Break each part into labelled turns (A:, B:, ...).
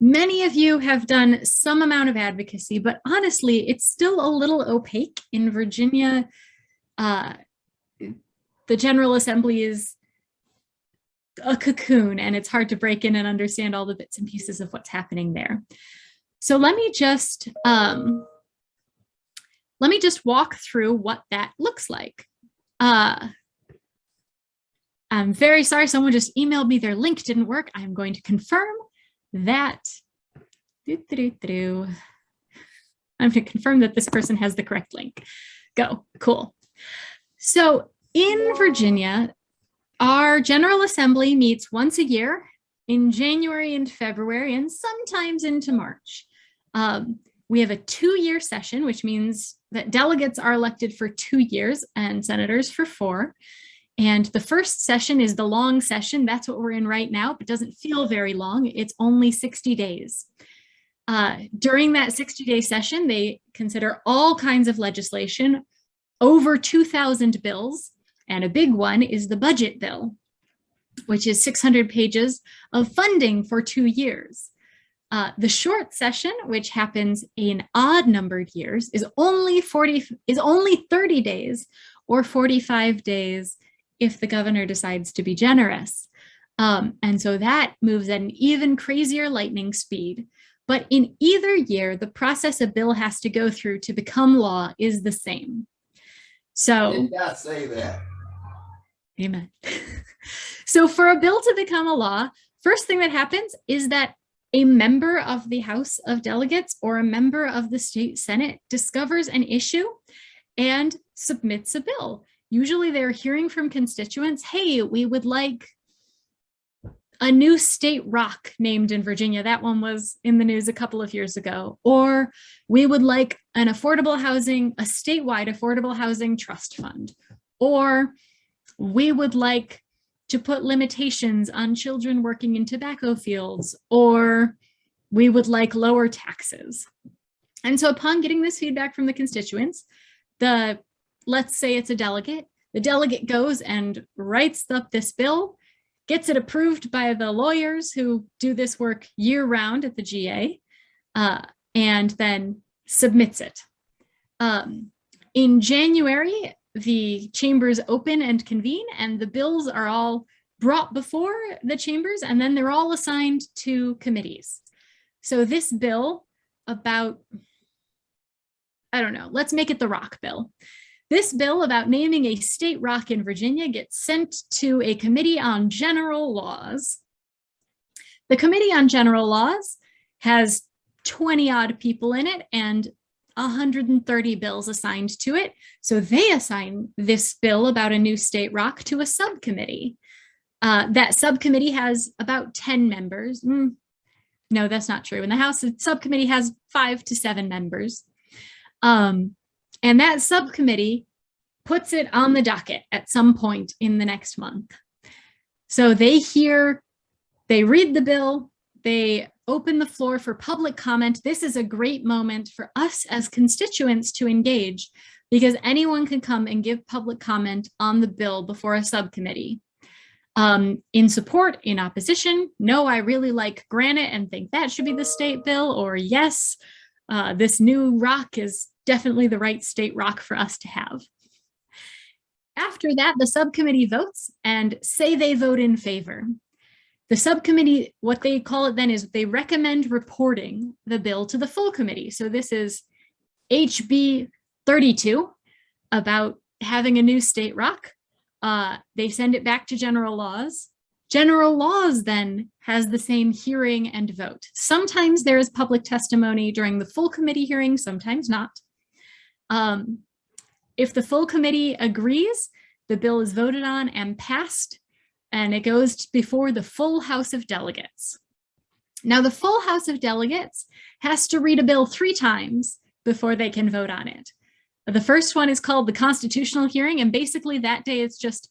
A: Many of you have done some amount of advocacy, but honestly, it's still a little opaque. In Virginia, the General Assembly is a cocoon, and it's hard to break in and understand all the bits and pieces of what's happening there. So let me just walk through what that looks like. I'm very sorry, someone just emailed me their link didn't work. I'm going to confirm that. I'm going to confirm that this person has the correct link. Go, cool. So in Virginia, our General Assembly meets once a year in January and February, and sometimes into March. We have a 2-year session, which means that delegates are elected for 2 years and senators for 4. And the first session is the long session. That's what we're in right now, but doesn't feel very long. It's only 60 days. During that 60-day session, they consider all kinds of legislation, over 2,000 bills, and a big one is the budget bill, which is 600 pages of funding for 2 years. The short session, which happens in odd-numbered years, is only 30 days or 45 days if the governor decides to be generous. And so that moves at an even crazier lightning speed. But in either year, the process a bill has to go through to become law is the same. So,
B: did not say that.
A: Amen. So for a bill to become a law, first thing that happens is that a member of the House of Delegates or a member of the state Senate discovers an issue and submits a bill. Usually they're hearing from constituents, hey, we would like a new state rock named in Virginia. That one was in the news a couple of years ago. Or we would like a statewide affordable housing trust fund. Or we would like to put limitations on children working in tobacco fields, or we would like lower taxes. And so upon getting this feedback from the constituents, let's say it's a delegate, the delegate goes and writes up this bill, gets it approved by the lawyers who do this work year round at the GA, and then submits it. In January, the chambers open and convene, and the bills are all brought before the chambers, and then they're all assigned to committees. So this bill about, I don't know, let's make it the rock bill. This bill about naming a state rock in Virginia gets sent to a committee on general laws. The committee on general laws has 20 odd people in it and 130 bills assigned to it. So they assign this bill about a new state rock to a subcommittee. That subcommittee has about 10 members. No, that's not true. In the House, the subcommittee has 5 to 7 members. And that subcommittee puts it on the docket at some point in the next month. So they read the bill, they open the floor for public comment. This is a great moment for us as constituents to engage because anyone can come and give public comment on the bill before a subcommittee. In support, in opposition, no, I really like granite and think that should be the state bill, or yes, this new rock is definitely the right state rock for us to have. After that, the subcommittee votes and say they vote in favor. The subcommittee, what they call it then is they recommend reporting the bill to the full committee. So this is HB 32 about having a new state rock. They send it back to general laws. General laws then has the same hearing and vote. Sometimes there is public testimony during the full committee hearing, sometimes not. If the full committee agrees, the bill is voted on and passed, and it goes before the full House of Delegates. Now, the full House of Delegates has to read a bill 3 times before they can vote on it. The first one is called the constitutional hearing, and basically that day it's just,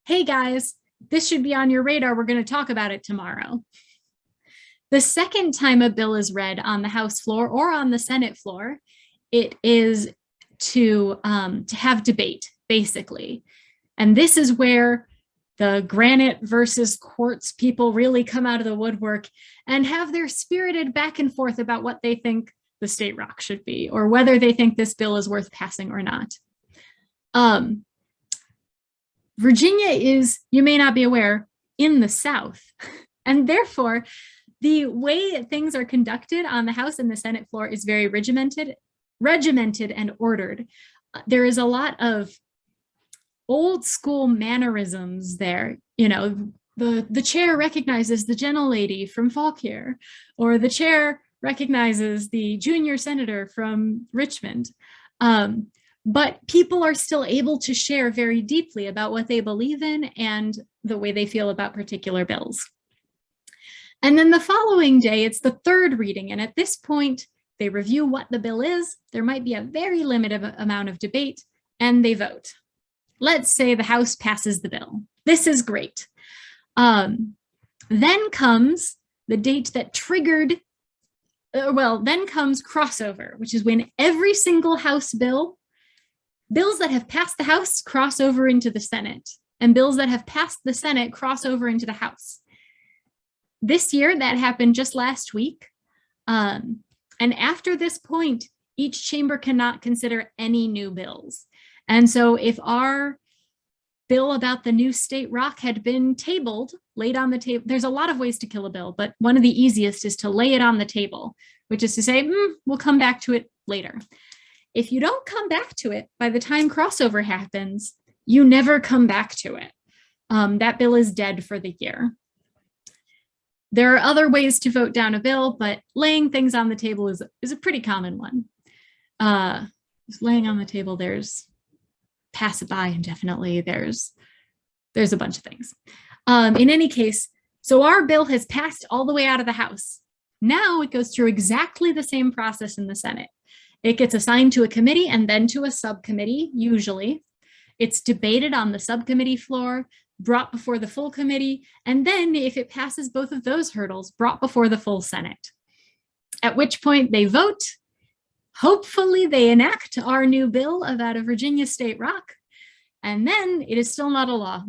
A: hey guys, this should be on your radar. We're going to talk about it tomorrow. The second time a bill is read on the House floor or on the Senate floor, it is to have debate, basically. And this is where the granite versus quartz people really come out of the woodwork and have their spirited back and forth about what they think the state rock should be, or whether they think this bill is worth passing or not. Virginia is, you may not be aware, in the South. And therefore, the way things are conducted on the House and the Senate floor is very regimented and ordered. There is a lot of old school mannerisms there. You know, the chair recognizes the gentlelady from Fauquier, or the chair recognizes the junior senator from Richmond. But people are still able to share very deeply about what they believe in and the way they feel about particular bills. And then the following day, it's the third reading. And at this point, they review what the bill is. There might be a very limited amount of debate, and they vote. Let's say the House passes the bill. This is great. Then comes the date that triggered, then comes crossover, which is when every single House bills that have passed the House cross over into the Senate, and bills that have passed the Senate cross over into the House. This year, that happened just last week. And after this point, each chamber cannot consider any new bills. And so if our bill about the new state rock had been tabled, laid on the table, there's a lot of ways to kill a bill, but one of the easiest is to lay it on the table, which is to say, we'll come back to it later. If you don't come back to it by the time crossover happens, you never come back to it. That bill is dead for the year. There are other ways to vote down a bill, but laying things on the table is a pretty common one. Laying on the table, there's pass it by indefinitely. There's a bunch of things. In any case, so our bill has passed all the way out of the House. Now it goes through exactly the same process in the Senate. It gets assigned to a committee and then to a subcommittee, usually. It's debated on the subcommittee floor, brought before the full committee, and then if it passes both of those hurdles, brought before the full Senate. At which point they vote. Hopefully they enact our new bill about a Virginia state rock, and then it is still not a law.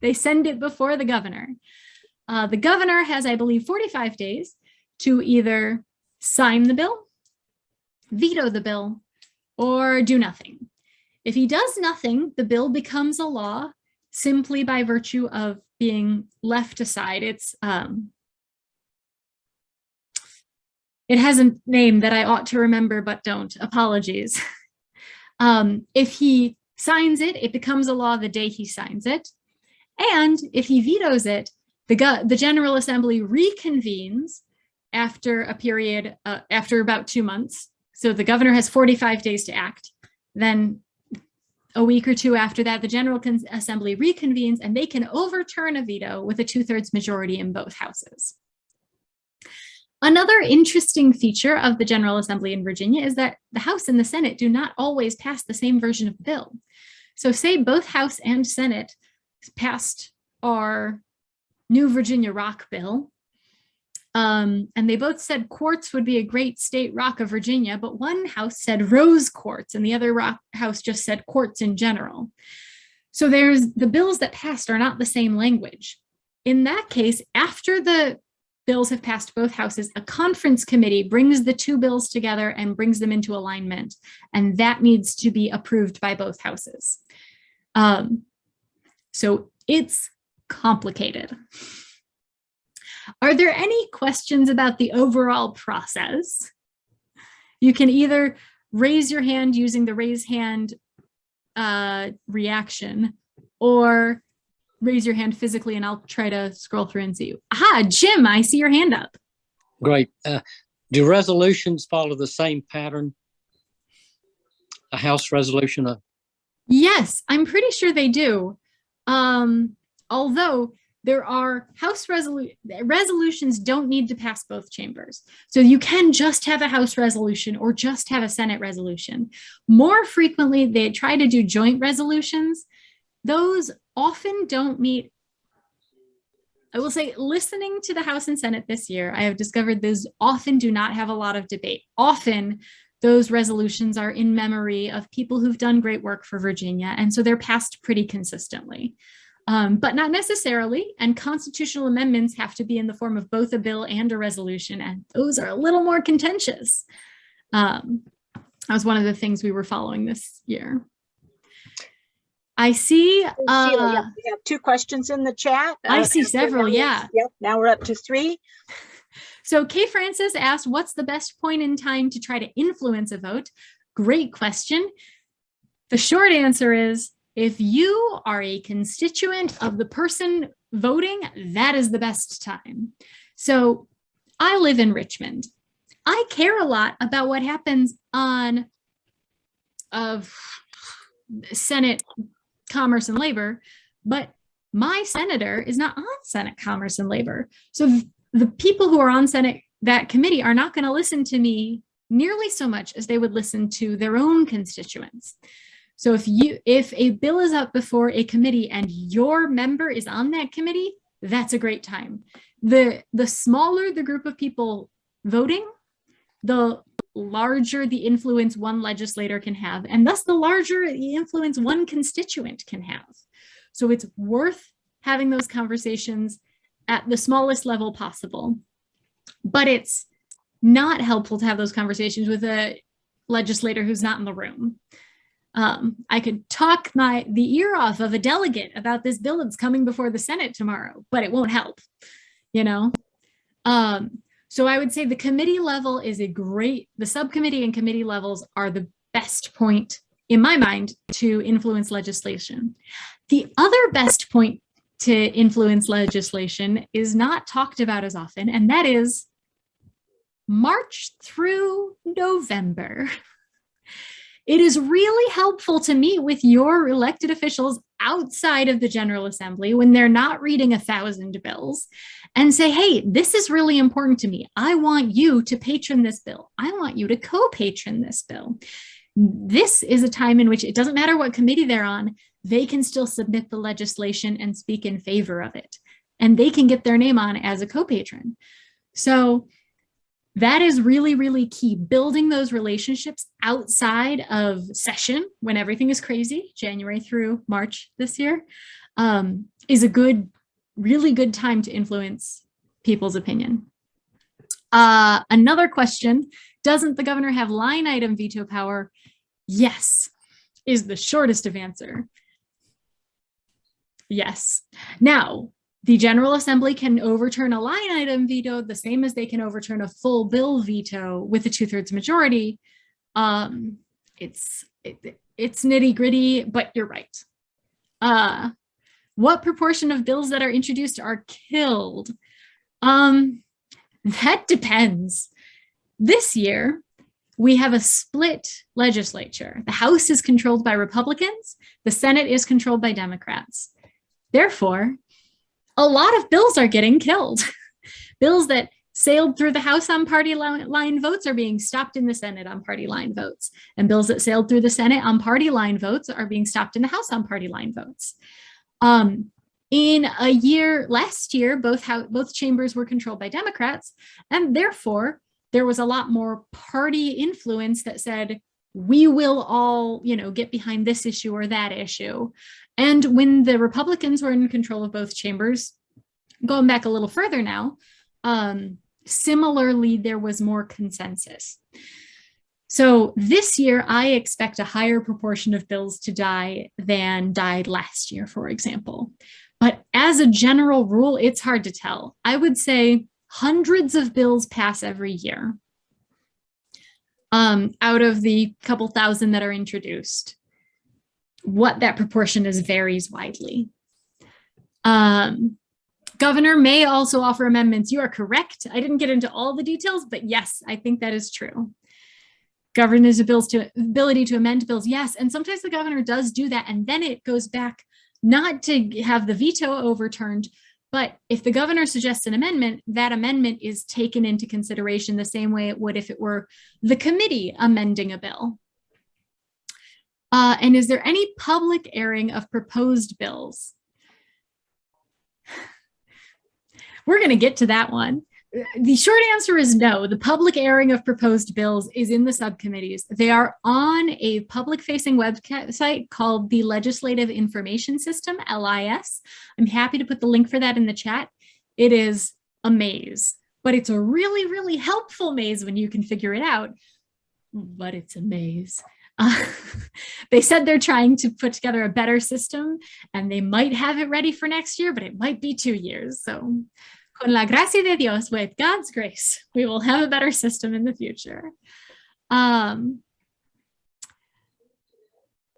A: They send it before the governor. The governor has, I believe, 45 days to either sign the bill, veto the bill, or do nothing. If he does nothing, the bill becomes a law simply by virtue of being left aside. It has a name that I ought to remember, but don't. Apologies. If he signs it, it becomes a law the day he signs it. And if he vetoes it, the General Assembly reconvenes after a period, after about 2 months. So the governor has 45 days to act. Then a week or two after that, the General Assembly reconvenes and they can overturn a veto with a 2/3 majority in both houses. Another interesting feature of the General Assembly in Virginia is that the House and the Senate do not always pass the same version of the bill. So say both House and Senate passed our new Virginia rock bill, and they both said quartz would be a great state rock of Virginia, but one house said rose quartz and the other house just said quartz in general. So the bills that passed are not the same language. In that case, after the bills have passed both houses, a conference committee brings the two bills together and brings them into alignment, and that needs to be approved by both houses. So it's complicated. Are there any questions about the overall process? You can either raise your hand using the raise hand reaction, or raise your hand physically and I'll try to scroll through and see you. Aha, Jim, I see your hand up.
B: Great. Do resolutions follow the same pattern? A House resolution?
A: Yes, I'm pretty sure they do. Although there are House resolutions don't need to pass both chambers. So you can just have a House resolution or just have a Senate resolution. More frequently, they try to do joint resolutions. Those often don't meet. I will say, listening to the House and Senate this year, I have discovered those often do not have a lot of debate. Often those resolutions are in memory of people who've done great work for Virginia, and so they're passed pretty consistently. but not necessarily. And constitutional amendments have to be in the form of both a bill and a resolution, and those are a little more contentious. That was one of the things we were following this year. I see.
C: Sheila, we have 2 questions in the chat.
A: I see several, yeah.
C: Yep, now we're up to 3.
A: So Kay Francis asked, what's the best point in time to try to influence a vote? Great question. The short answer is, if you are a constituent of the person voting, that is the best time. So I live in Richmond. I care a lot about what happens on Senate Commerce and Labor, but my senator is not on Senate Commerce and Labor. So the people who are on that committee are not going to listen to me nearly so much as they would listen to their own constituents. So if a bill is up before a committee and your member is on that committee, that's a great time. The smaller the group of people voting, the larger the influence one legislator can have, and thus the larger the influence one constituent can have. So it's worth having those conversations at the smallest level possible. But it's not helpful to have those conversations with a legislator who's not in the room. I could talk the ear off of a delegate about this bill that's coming before the Senate tomorrow, but it won't help, you know? So I would say the committee level is the subcommittee and committee levels are the best point, in my mind, to influence legislation. The other best point to influence legislation is not talked about as often, and that is March through November. It is really helpful to meet with your elected officials outside of the General Assembly when they're not reading 1,000 bills and say, hey, this is really important to me. I want you to patron this bill. I want you to co-patron this bill. This is a time in which it doesn't matter what committee they're on, they can still submit the legislation and speak in favor of it. And they can get their name on as a co-patron. So that is really, really key. Building those relationships outside of session when everything is crazy, January through March this year, is a really good time to influence people's opinion. Another question, doesn't the governor have line item veto power? Yes, is the shortest of answer. Yes. Now, the General Assembly can overturn a line item veto the same as they can overturn a full bill veto with a 2/3 majority. It's nitty gritty, but you're right. What proportion of bills that are introduced are killed? That depends. This year, we have a split legislature. The House is controlled by Republicans. The Senate is controlled by Democrats. Therefore, a lot of bills are getting killed. Bills that sailed through the House on party line votes are being stopped in the Senate on party line votes. And bills that sailed through the Senate on party line votes are being stopped in the House on party line votes. Last year, both chambers were controlled by Democrats, and therefore there was a lot more party influence that said, we will all, get behind this issue or that issue. And when the Republicans were in control of both chambers, going back a little further now, similarly, there was more consensus. So this year, I expect a higher proportion of bills to die than died last year, for example. But as a general rule, it's hard to tell. I would say hundreds of bills pass every year out of the couple thousand that are introduced. What that proportion is varies widely. Governor may also offer amendments. You are correct. I didn't get into all the details, but yes, I think that is true. Governor's ability to amend bills, yes. And sometimes the governor does do that. And then it goes back not to have the veto overturned, but if the governor suggests an amendment, that amendment is taken into consideration the same way it would if it were the committee amending a bill. And is there any public airing of proposed bills? We're going to get to that one. The short answer is no. The public airing of proposed bills is in the subcommittees. They are on a public-facing website called the Legislative Information System, LIS. I'm happy to put the link for that in the chat. It is a maze, but it's a really, really helpful maze when you can figure it out. But it's a maze. They said they're trying to put together a better system, and they might have it ready for next year, but it might be 2 years. So con la gracia de Dios, with God's grace, we will have a better system in the future.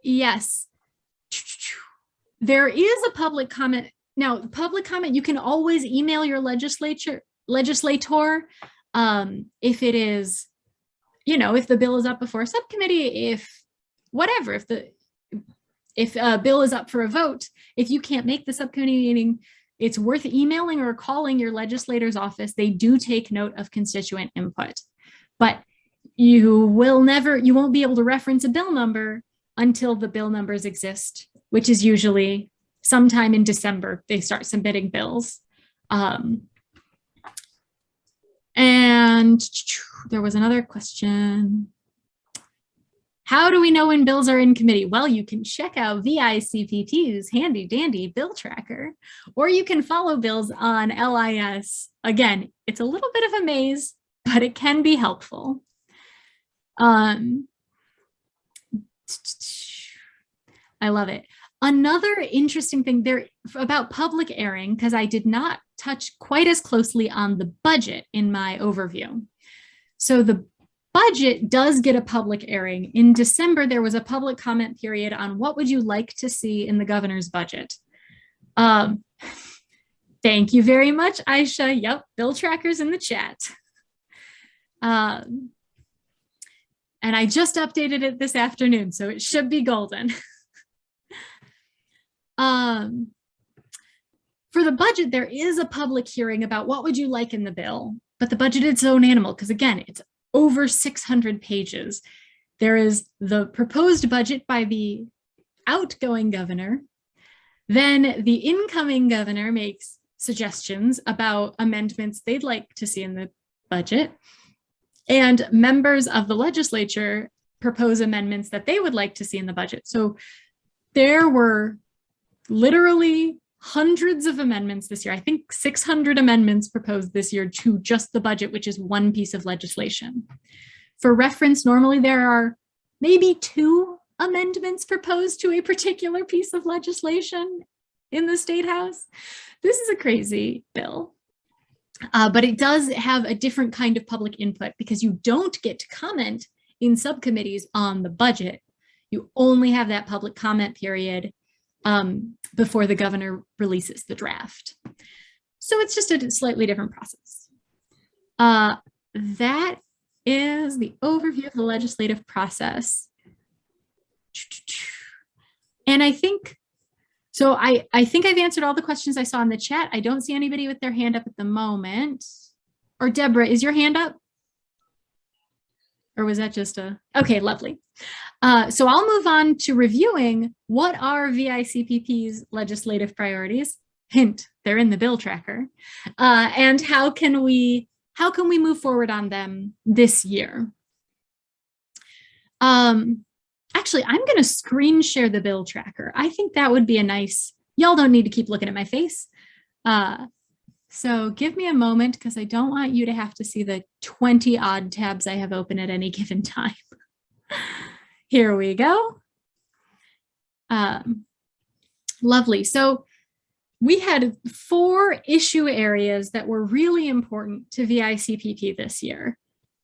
A: Yes, there is a public comment. Now, public comment, you can always email your legislator if it is, if the bill is up before a subcommittee, if a bill is up for a vote, if you can't make the subcommittee meeting, it's worth emailing or calling your legislator's office. They do take note of constituent input, but you won't be able to reference a bill number until the bill numbers exist, which is usually sometime in December. They start submitting bills. And there was another question. How do we know when bills are in committee? Well, you can check out VICPP's handy dandy bill tracker, or you can follow bills on LIS. Again, it's a little bit of a maze, but it can be helpful. I love it. Another interesting thing there about public airing, because I did not touch quite as closely on the budget in my overview. So the budget does get a public airing. In December, there was a public comment period on what would you like to see in the governor's budget. Thank you very much, Aisha. Yep, bill tracker's in the chat. And I just updated it this afternoon, so it should be golden. For the budget, there is a public hearing about what would you like in the bill, but the budget is its own animal, because again, it's over 600 pages. There is the proposed budget by the outgoing governor. Then the incoming governor makes suggestions about amendments they'd like to see in the budget. And members of the legislature propose amendments that they would like to see in the budget. So there were literally hundreds of amendments this year. I think 600 amendments proposed this year to just the budget, which is one piece of legislation. For reference, normally there are maybe 2 amendments proposed to a particular piece of legislation in the State House. This is a crazy bill, but it does have a different kind of public input because you don't get to comment in subcommittees on the budget. You only have that public comment period before the governor releases the draft. So it's just a slightly different process. That is the overview of the legislative process. And I think I've answered all the questions I saw in the chat. I don't see anybody with their hand up at the moment. Or Deborah, is your hand up? Or was that just okay, lovely. So I'll move on to reviewing what are VICPP's legislative priorities. Hint, they're in the bill tracker. And how can we move forward on them this year? Actually, I'm going to screen share the bill tracker. I think that would be a nice, y'all don't need to keep looking at my face. So give me a moment because I don't want you to have to see the 20 odd tabs I have open at any given time. Here we go. Lovely. So we had 4 issue areas that were really important to VICPP this year: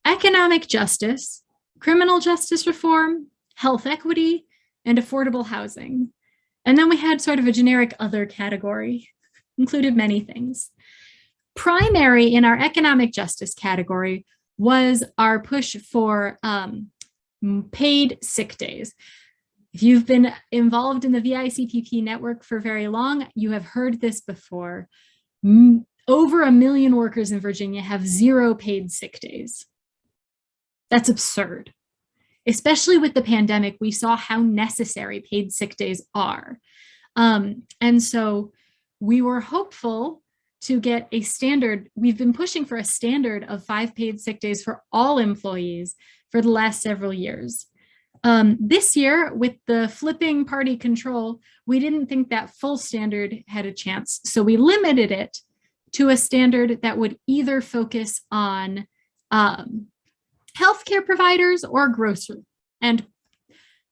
A: economic justice, criminal justice reform, health equity, and affordable housing. And then we had sort of a generic other category, included many things. Primary in our economic justice category was our push for paid sick days. If you've been involved in the VICPP network for very long, you have heard this before. Over 1 million workers in Virginia have 0 paid sick days. That's absurd. Especially with the pandemic, we saw how necessary paid sick days are. And so we were hopeful to get a standard. We've been pushing for a standard of 5 paid sick days for all employees for the last several years. This year, with the flipping party control, we didn't think that full standard had a chance. So we limited it to a standard that would either focus on healthcare providers or grocery and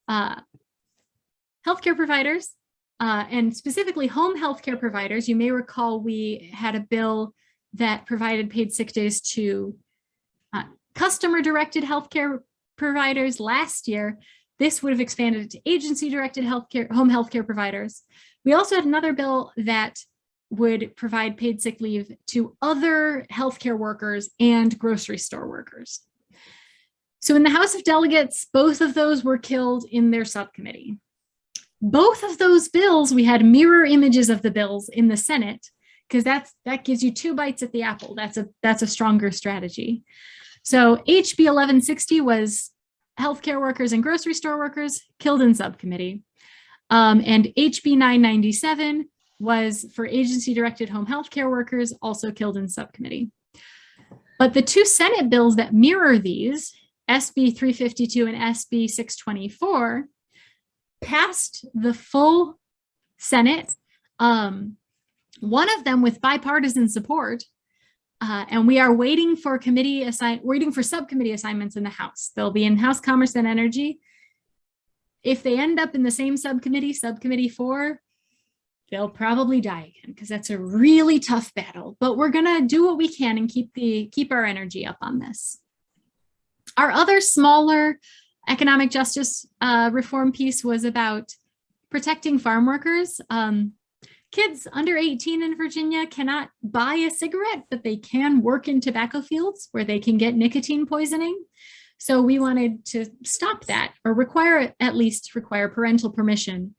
A: healthcare providers, and specifically home healthcare providers. You may recall we had a bill that provided paid sick days to customer-directed healthcare providers last year. This would have expanded to agency-directed home healthcare providers. We also had another bill that would provide paid sick leave to other healthcare workers and grocery store workers. So in the House of Delegates, both of those were killed in their subcommittee. Both of those bills, we had mirror images of the bills in the Senate, because that gives you 2 bites at the apple. That's a stronger strategy. So HB 1160 was healthcare workers and grocery store workers killed in subcommittee. And HB 997 was for agency-directed home healthcare workers, also killed in subcommittee. But the 2 Senate bills that mirror these, SB 352 and SB 624, passed the full Senate, one of them with bipartisan support, and we are waiting for subcommittee assignments in the House. They'll be in House Commerce and Energy. If they end up in the same subcommittee, Subcommittee 4, they'll probably die again, because that's a really tough battle. But we're gonna do what we can and keep our energy up on this. Our other smaller economic justice reform piece was about protecting farm workers. Kids under 18 in Virginia cannot buy a cigarette, but they can work in tobacco fields where they can get nicotine poisoning. So we wanted to stop that, or at least require parental permission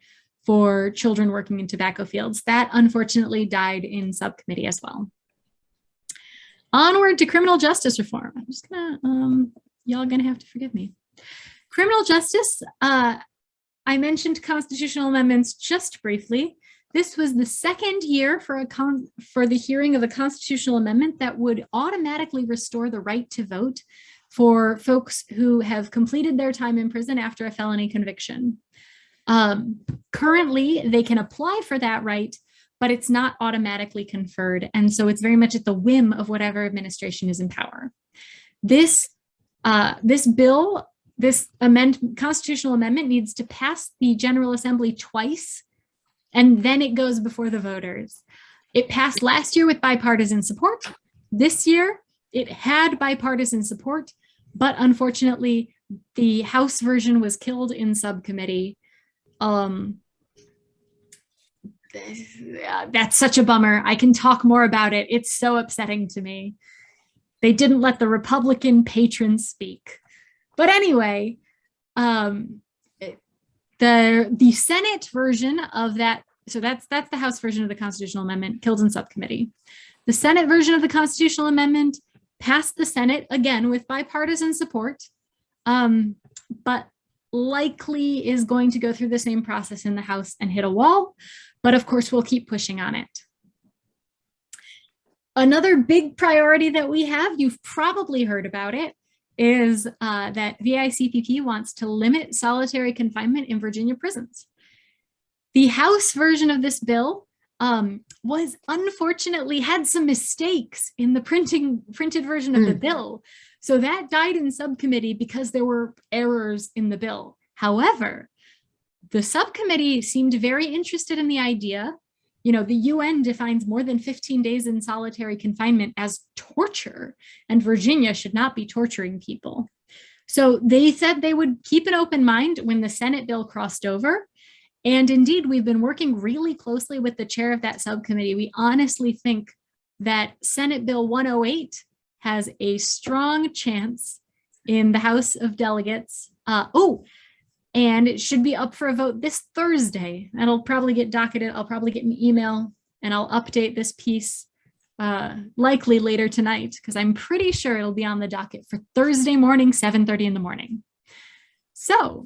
A: for children working in tobacco fields. That unfortunately died in subcommittee as well. Onward to criminal justice reform. I'm just gonna, y'all gonna have to forgive me. Criminal justice, I mentioned constitutional amendments just briefly. This was the second year for the hearing of a constitutional amendment that would automatically restore the right to vote for folks who have completed their time in prison after a felony conviction. Currently, they can apply for that right, but it's not automatically conferred. And so it's very much at the whim of whatever administration is in power. This constitutional amendment needs to pass the General Assembly twice, and then it goes before the voters. It passed last year with bipartisan support. This year, it had bipartisan support, but unfortunately, the House version was killed in subcommittee. That's such a bummer. I can talk more about it. It's so upsetting to me. They didn't let the Republican patrons speak. But anyway, the Senate version of that, so that's the House version of the constitutional amendment, killed in subcommittee. The Senate version of the constitutional amendment passed the Senate, again, with bipartisan support, but likely is going to go through the same process in the House and hit a wall. But of course, we'll keep pushing on it. Another big priority that we have, you've probably heard about it, is that VICPP wants to limit solitary confinement in Virginia prisons. The House version of this bill was unfortunately had some mistakes in the printed version of the bill. So that died in subcommittee because there were errors in the bill. However, the subcommittee seemed very interested in the idea. You know, the UN defines more than 15 days in solitary confinement as torture, and Virginia should not be torturing people. So they said they would keep an open mind when the Senate bill crossed over. And indeed, we've been working really closely with the chair of that subcommittee. We honestly think that Senate Bill 108 has a strong chance in the House of Delegates. And it should be up for a vote this Thursday. That'll probably get docketed. I'll probably get an email and I'll update this piece likely later tonight, because I'm pretty sure it'll be on the docket for Thursday morning, 7:30 in the morning. So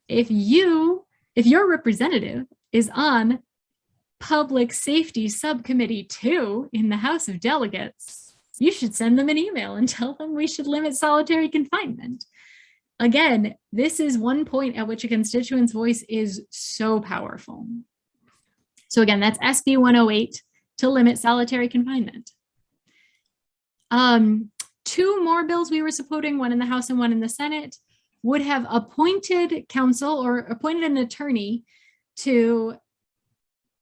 A: if your representative is on Public Safety Subcommittee 2 in the House of Delegates, you should send them an email and tell them we should limit solitary confinement. Again, this is one point at which a constituent's voice is so powerful. So again, that's SB 108 to limit solitary confinement. Two more bills we were supporting, one in the House and one in the Senate, would have appointed counsel or appointed an attorney to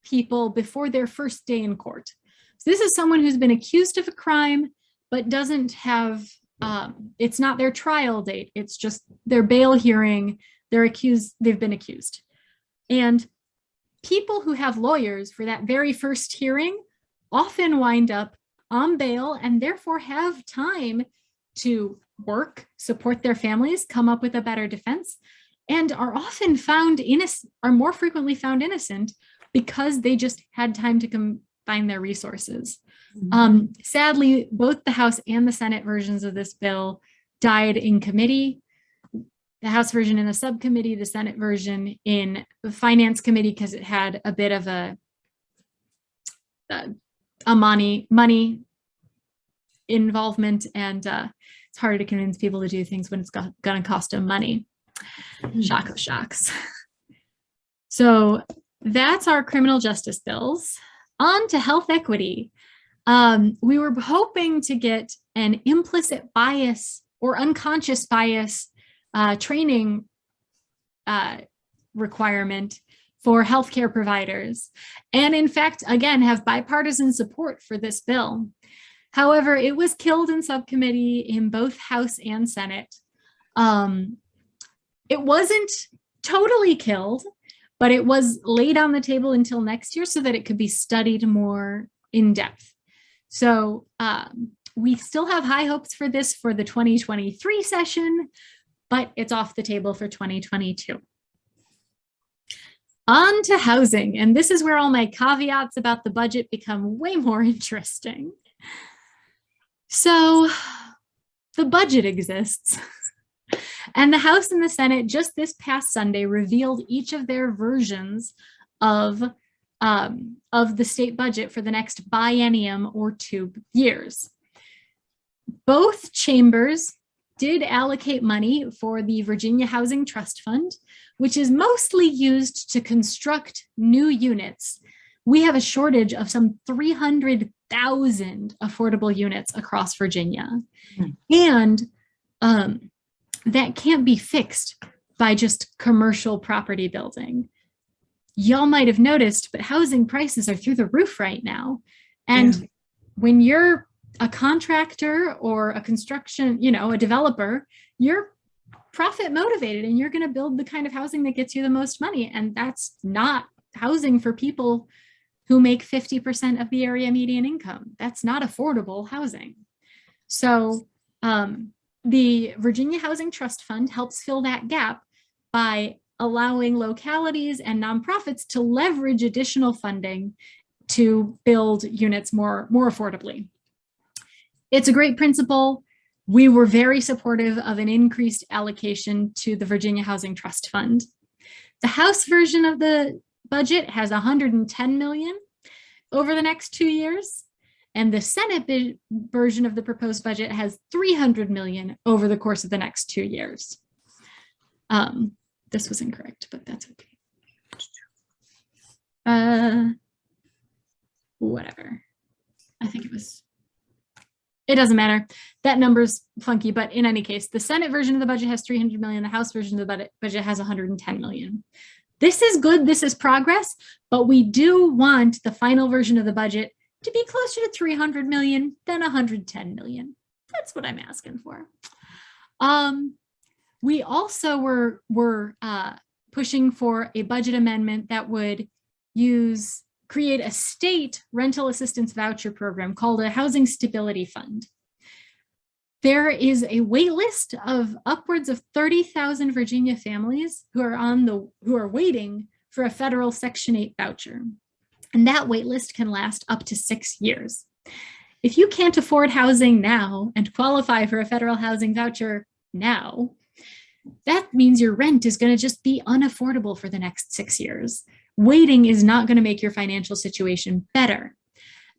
A: people before their first day in court. So this is someone who's been accused of a crime, but doesn't have, it's not their trial date, it's just their bail hearing, they've been accused. And people who have lawyers for that very first hearing often wind up on bail and therefore have time to work, support their families, come up with a better defense, and are often found innocent, are more frequently found innocent because they just had time to combine their resources. Sadly, both the House and the Senate versions of this bill died in committee. The House version in a subcommittee, the Senate version in the Finance Committee, because it had a bit of a money involvement, and it's harder to convince people to do things when it's going to cost them money. Shock of shocks. So that's our criminal justice bills. On to health equity. We were hoping to get an implicit bias or unconscious bias training requirement for healthcare providers. And in fact, again, have bipartisan support for this bill. However, it was killed in subcommittee in both House and Senate. It wasn't totally killed, but it was laid on the table until next year so that it could be studied more in depth. So we still have high hopes for this for the 2023 session, but it's off the table for 2022. On to housing, and this is where all my caveats about the budget become way more interesting. So the budget exists, and the House and the Senate just this past Sunday revealed each of their versions of the state budget for the next biennium or 2 years. Both chambers did allocate money for the Virginia Housing Trust Fund, which is mostly used to construct new units. We have a shortage of some 300,000 affordable units across Virginia. And that can't be fixed by just commercial property building. Y'all might have noticed, but housing prices are through the roof right now. And when you're a contractor or a construction, a developer, you're profit motivated and you're going to build the kind of housing that gets you the most money. And that's not housing for people who make 50% of the area median income. That's not affordable housing. So the Virginia Housing Trust Fund helps fill that gap by allowing localities and nonprofits to leverage additional funding to build units more affordably. It's a great principle. We were very supportive of an increased allocation to the Virginia Housing Trust Fund. The House version of the budget has $110 million over the next 2 years, and the Senate version of the proposed budget has $300 million over the course of the next 2 years. This was incorrect, but that's okay. Whatever. I think it doesn't matter. That number's funky, but in any case, the Senate version of the budget has $300 million. The House version of the budget has $110 million. This is good. This is progress, but we do want the final version of the budget to be closer to $300 million than $110 million. That's what I'm asking for. We also were pushing for a budget amendment that would create a state rental assistance voucher program called a Housing Stability Fund. There is a wait list of upwards of 30,000 Virginia families who are waiting for a federal Section 8 voucher. And that wait list can last up to 6 years. If you can't afford housing now and qualify for a federal housing voucher now, that means your rent is going to just be unaffordable for the next 6 years, waiting is not going to make your financial situation better.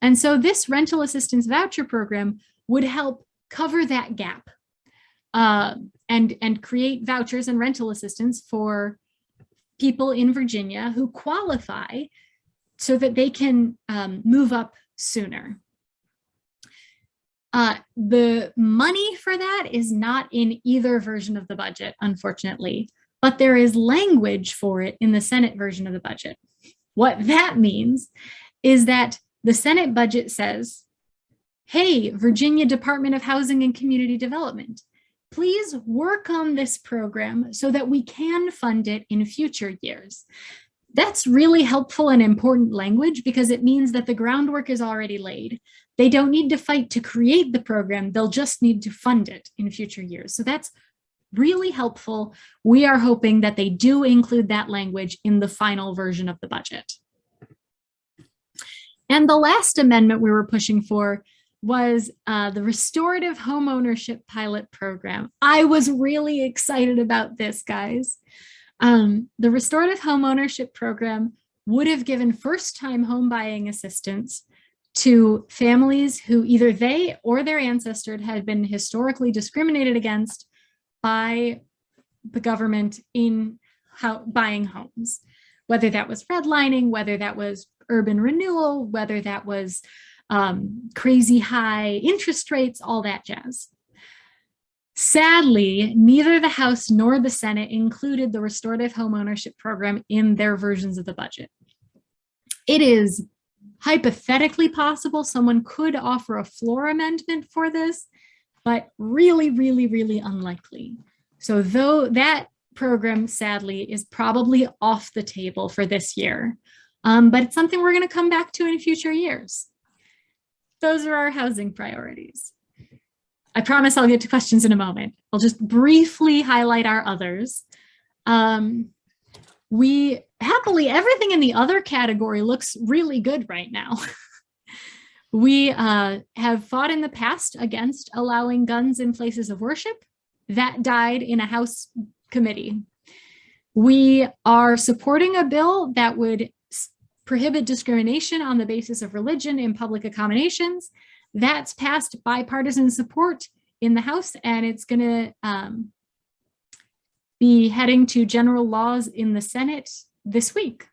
A: And so this rental assistance voucher program would help cover that gap and create vouchers and rental assistance for people in Virginia who qualify so that they can move up sooner. The money for that is not in either version of the budget, unfortunately, but there is language for it in the Senate version of the budget. What that means is that the Senate budget says, hey, Virginia Department of Housing and Community Development, please work on this program so that we can fund it in future years. That's really helpful and important language because it means that the groundwork is already laid. They don't need to fight to create the program, they'll just need to fund it in future years. So that's really helpful. We are hoping that they do include that language in the final version of the budget. And the last amendment we were pushing for was the Restorative Homeownership Pilot Program. I was really excited about this, guys. The Restorative Homeownership Program would have given first-time home buying assistance to families who either they or their ancestors had been historically discriminated against by the government in buying homes, whether that was redlining, whether that was urban renewal, whether that was crazy high interest rates, all that jazz. Sadly, neither the House nor the Senate included the Restorative Homeownership Program in their versions of the budget. It is hypothetically possible someone could offer a floor amendment for this, but really, really, really unlikely. So though that program, sadly, is probably off the table for this year, but it's something we're going to come back to in future years. Those are our housing priorities. I promise I'll get to questions in a moment. I'll just briefly highlight our others. We happily, everything in the other category looks really good right now. We have fought in the past against allowing guns in places of worship. That died in a House committee. We are supporting a bill that would prohibit discrimination on the basis of religion in public accommodations. That's passed bipartisan support in the House, and it's going to be heading to general laws in the Senate this week.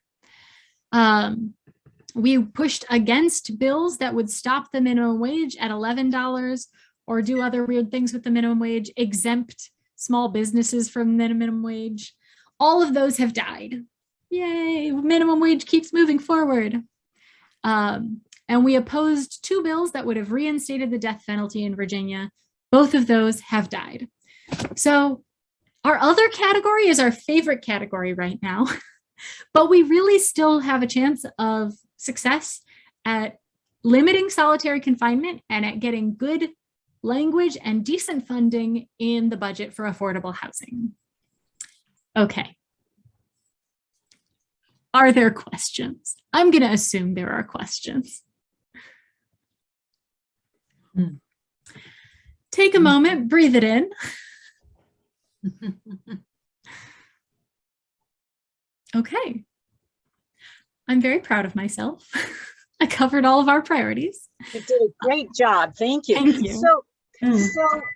A: We pushed against bills that would stop the minimum wage at $11 or do other weird things with the minimum wage, exempt small businesses from the minimum wage. All of those have died. Yay, minimum wage keeps moving forward. And we opposed 2 bills that would have reinstated the death penalty in Virginia. Both of those have died. So our other category is our favorite category right now, but we really still have a chance of success at limiting solitary confinement and at getting good language and decent funding in the budget for affordable housing. Okay. Are there questions? I'm going to assume there are questions. Take a moment, breathe it in. Okay. I'm very proud of myself. I covered all of our priorities.
C: You did a great job. Thank you.
A: Thank you.
C: So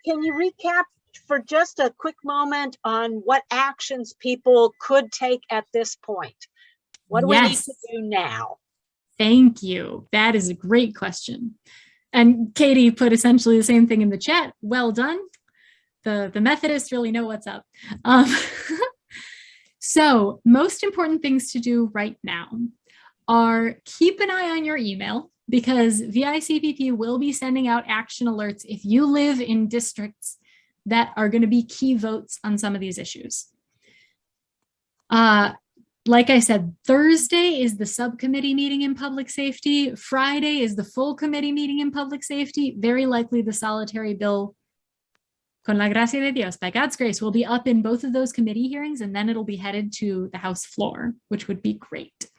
C: can you recap for just a quick moment on what actions people could take at this point? What do we need to do now?
A: Thank you. That is a great question. And Katie put essentially the same thing in the chat. Well done. The Methodists really know what's up. So most important things to do right now are keep an eye on your email because VICPP will be sending out action alerts if you live in districts that are going to be key votes on some of these issues. Like I said, Thursday is the subcommittee meeting in public safety. Friday is the full committee meeting in public safety. Very likely the solitary bill, con la gracia de Dios, by God's grace, will be up in both of those committee hearings, and then it'll be headed to the House floor, which would be great.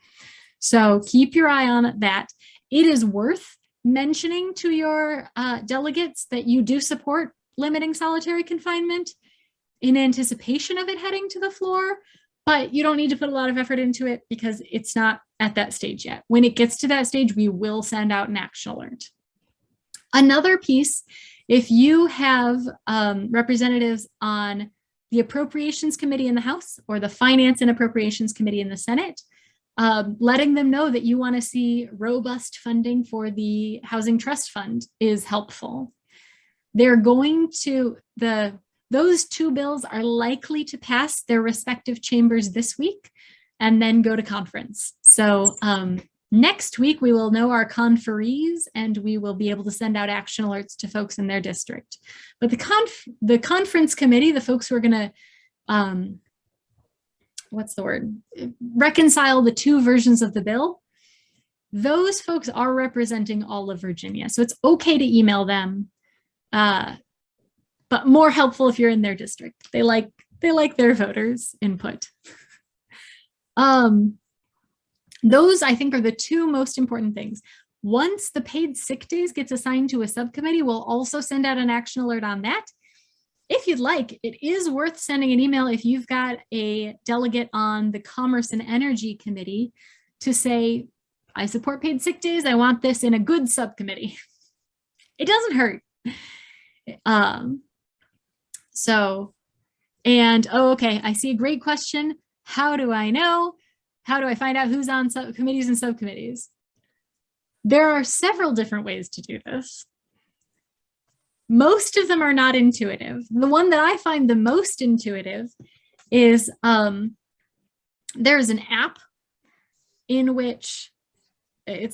A: So keep your eye on that. It is worth mentioning to your delegates that you do support limiting solitary confinement in anticipation of it heading to the floor. but you don't need to put a lot of effort into it because it's not at that stage yet. When it gets to that stage, we will send out an action alert. Another piece, if you have representatives on the Appropriations Committee in the House or the Finance and Appropriations Committee in the Senate, letting them know that you want to see robust funding for the Housing Trust Fund is helpful. They're going to, those two bills are likely to pass their respective chambers this week and then go to conference. So next week, we will know our conferees and we will be able to send out action alerts to folks in their district. But the conference committee, the folks who are going to, what's the word? Reconcile the two versions of the bill. Those folks are representing all of Virginia. So it's okay to email them, but more helpful if you're in their district. They like their voters' input. Those, I think, are the two most important things. Once the paid sick days gets assigned to a subcommittee, we'll also send out an action alert on that. If you'd like, it is worth sending an email if you've got a delegate on the Commerce and Energy Committee to say, I support paid sick days. I want this in a good subcommittee. It doesn't hurt. Okay, I see a great question. How do I know? How do I find out who's on committees and subcommittees? There are several different ways to do this. Most of them are not intuitive. The one that I find the most intuitive is there's an app in which I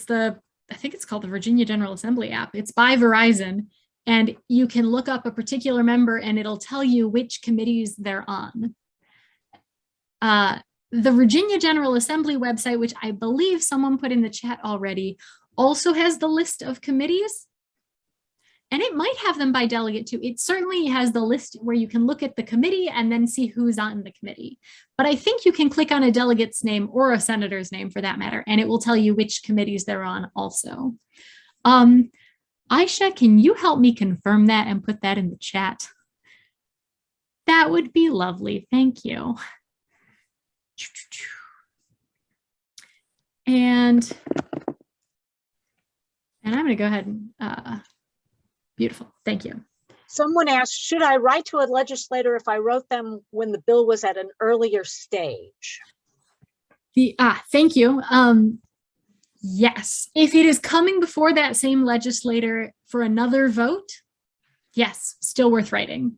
A: think it's called the Virginia General Assembly app. It's by Verizon, and you can look up a particular member and it'll tell you which committees they're on. The Virginia General Assembly website, which I believe someone put in the chat already, also has the list of committees. And it might have them by delegate too. It certainly has the list where you can look at the committee and then see who's on the committee. But I think you can click on a delegate's name or a senator's name for that matter, and it will tell you which committees they're on also. Aisha, can you help me confirm that and put that in the chat? That would be lovely. Thank you. And I'm going to go ahead and, beautiful. Thank you.
C: Someone asked, should I write to a legislator if I wrote them when the bill was at an earlier stage?
A: Thank you. Yes, if it is coming before that same legislator for another vote, yes, still worth writing.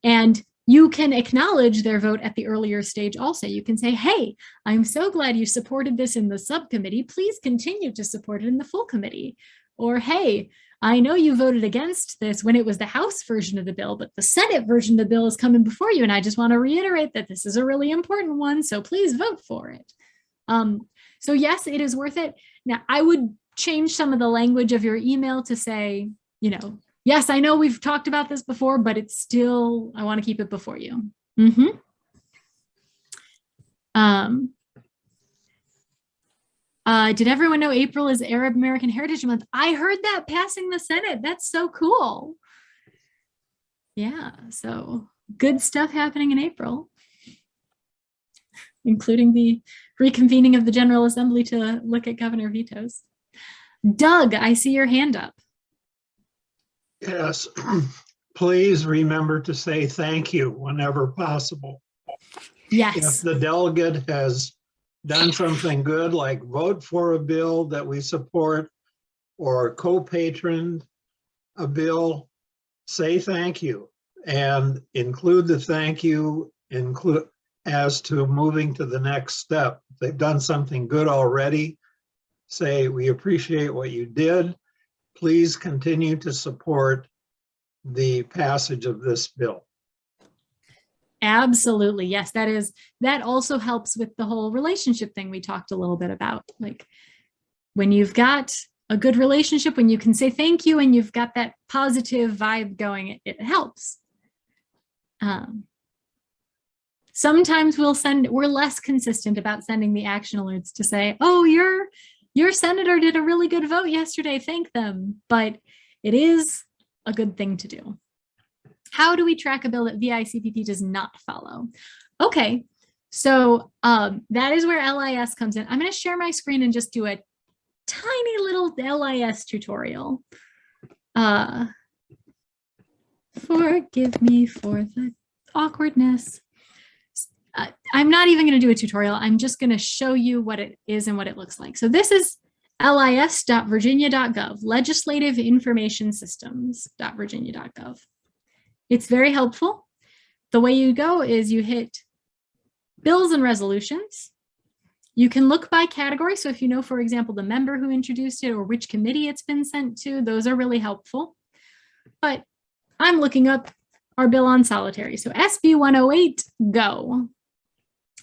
A: And you can acknowledge their vote at the earlier stage also. You can say, hey, I'm so glad you supported this in the subcommittee. Please continue to support it in the full committee. Or, hey, I know you voted against this when it was the House version of the bill, but the Senate version of the bill is coming before you. And I just want to reiterate that this is a really important one. So please vote for it. So yes, it is worth it. Now, I would change some of the language of your email to say, yes, I know we've talked about this before, but it's still, I want to keep it before you. Did everyone know April is Arab American Heritage Month? I heard that passing the Senate. That's so cool. Yeah, so good stuff happening in April, including the reconvening of the General Assembly to look at governor vetoes. Doug, I see your hand up.
D: Yes, please remember to say thank you whenever possible.
A: Yes.
D: If the delegate has done something good, like vote for a bill that we support or co-patroned a bill, say thank you and include the thank you as to moving to the next step. If they've done something good already, say we appreciate what you did. Please continue to support the passage of this bill.
A: Absolutely. Yes, that also helps with the whole relationship thing we talked a little bit about. Like when you've got a good relationship, when you can say thank you and you've got that positive vibe going, it helps. Sometimes we're less consistent about sending the action alerts to say, oh, your senator did a really good vote yesterday, thank them. But it is a good thing to do. How do we track a bill that VICPP does not follow? Okay, So that is where LIS comes in. I'm going to share my screen and just do a tiny little LIS tutorial. Forgive me for the awkwardness. I'm not even going to do a tutorial. I'm just going to show you what it is and what it looks like. So this is lis.virginia.gov, Legislative Information Systems.virginia.gov. It's very helpful. The way you go is you hit bills and resolutions. You can look by category. So if you know, for example, the member who introduced it or which committee it's been sent to, those are really helpful. But I'm looking up our bill on solitary. So SB 108, go.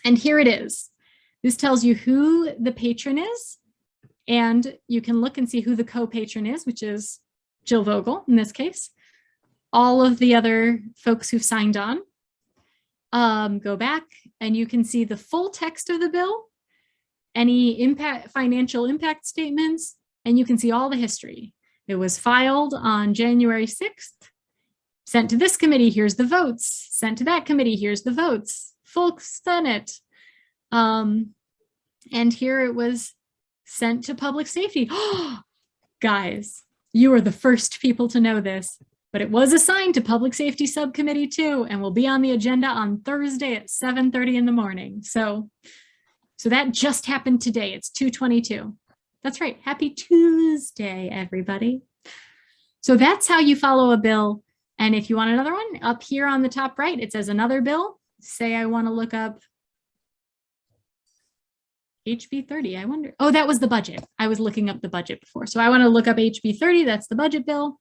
A: And here it is. This tells you who the patron is, and you can look and see who the co-patron is, which is Jill Vogel in this case. All of the other folks who've signed on. Go back and you can see the full text of the bill, any financial impact statements, and you can see all the history. It was filed on January 6th, sent to this committee, here's the votes, sent to that committee, here's the votes, full Senate. And here it was sent to public safety. Guys, you are the first people to know this, but it was assigned to public safety subcommittee too, and will be on the agenda on Thursday at 7:30 in the morning. So that just happened today. It's 2:22. That's right. Happy Tuesday, everybody. So that's how you follow a bill. And if you want another one, up here on the top right, it says another bill. Say I want to look up HB 30. I wonder, oh, that was the budget. I was looking up the budget before. So I want to look up HB 30. That's the budget bill.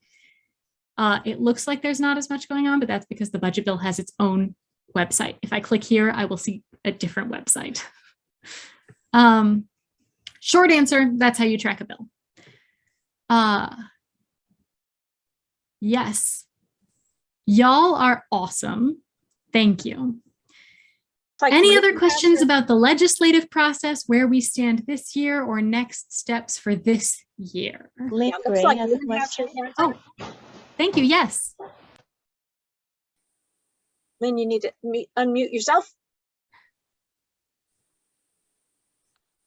A: It looks like there's not as much going on, but that's because the budget bill has its own website. If I click here, I will see a different website. Short answer, that's how you track a bill. Yes, y'all are awesome. Thank you.
C: Like
A: any other questions about the legislative process, where we stand this year, or next steps for this year?
E: Lynn
C: looks
E: Gray
C: like
E: has a
C: Lynn has her
E: question.
C: hand.
A: Oh, thank you. Yes.
C: Lynn, you need to unmute yourself.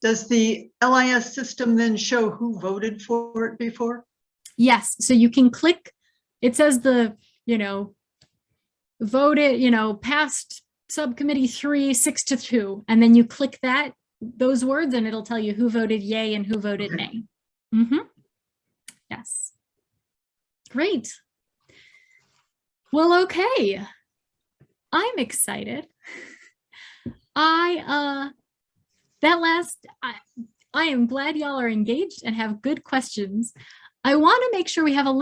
F: Does the LIS system then show who voted for it before?
A: Yes. So you can click, it says the, voted, passed subcommittee 3, 6-2. And then you click those words and it'll tell you who voted yay and who voted nay. Yes. Great. Well, okay. I'm excited. I am glad y'all are engaged and have good questions. I want to make sure we have a little